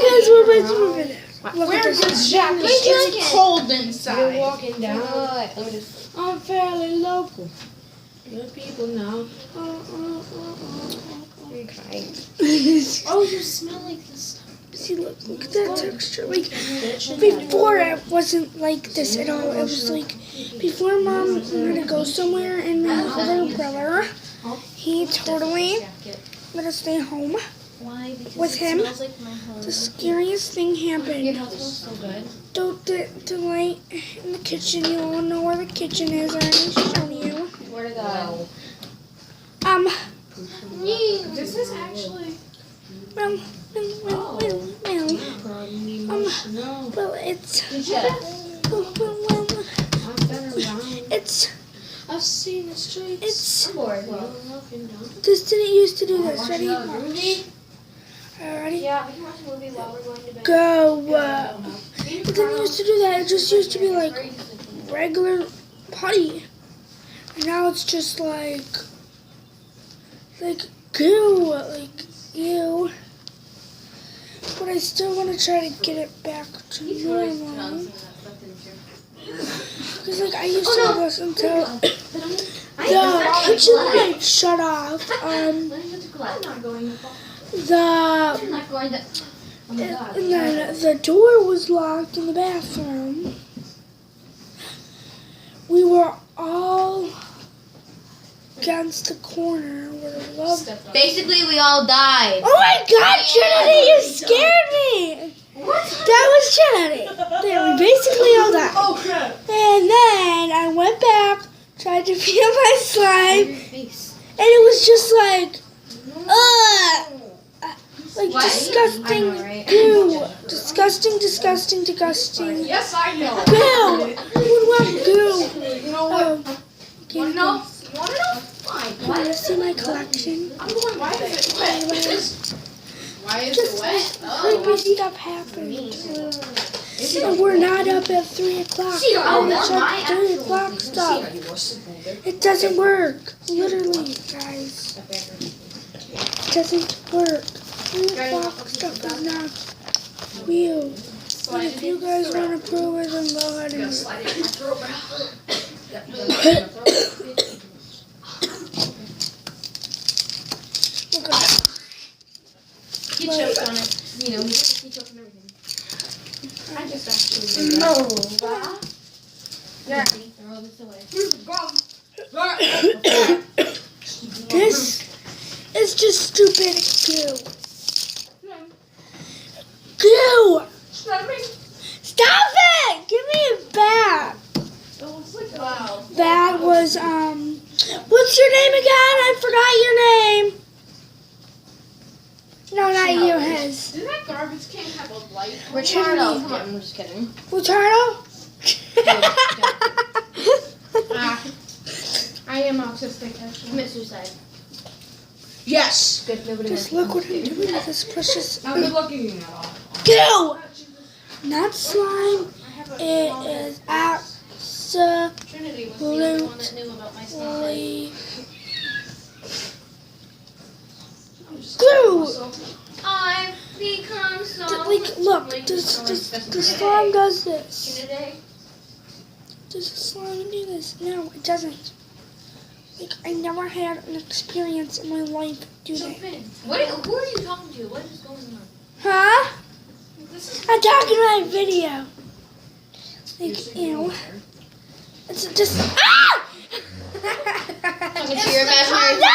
guys, we're moving it. Where's this jacket? It's cold inside. You're walking down. I'm fairly local. Good people now. You're crying. Oh, you smell like this. See, look at that texture. Like, before it wasn't like this at all. It was like, before Mom wanted to go somewhere and my other brother, he totally let us stay home with him. The scariest thing happened. The light in the kitchen, you all know where the kitchen is. I already shown you. Where to go? This is actually. Well, it's. It's. I've seen the streets. It's. I'm bored. This didn't used to do this. Ready? Ready? Yeah, we can watch a movie while we're going to bed. Go. It didn't used to do that. It just used to be like regular putty. And now it's just like goo, like ew. But I still want to try to get it back to normal. Because like I used to do this until the kitchen light shut off. And then the door was locked in the bathroom. We were all against the corner where the love. Basically, we all died. Oh my God, Trinity, you scared me! What? That was Trinity. There, we basically all died. Oh crap! And then I went back, tried to feel my slime, and it was just like, like disgusting goo. Disgusting. Yes, I know. Goo. Who would want goo? You know what? Okay, You want to know? Fine. you want to see my collection? I'm going. Why is it wet? Why is it Just wet? creepy stuff happened. And we're not up at 3 o'clock. And it's like 3 o'clock stuff. It doesn't work. Literally, guys. It doesn't work. 3 o'clock stuff is not real. But if you guys want to prove it, then go ahead and do it. Look at that. He choked on it. You know, he choked on everything. I just actually No. Yeah. Throw this away. This is just stupid goo. Goo! Stop it! Give me it back. Wow. That was, what's your name again? I forgot your name. No, not you, his. Did that garbage can have a light? Ricardo. Come on, I'm just kidding. Ricardo? I am autistic, actually. Commit suicide. Yes. Good, nobody Just look what I'm doing with this precious Now good looking at all. goo! Not slime. It is Trinity was the only one that knew about my slime. Glue! I've become so. Like, look, the slime does this. Today. Does the slime do this? No, it doesn't. Like, I never had an experience in my life do that. Who are you talking to? What is going on? Huh? I'm talking about a video. Like, ew. It's just. Ah! Talking to your imaginary. No!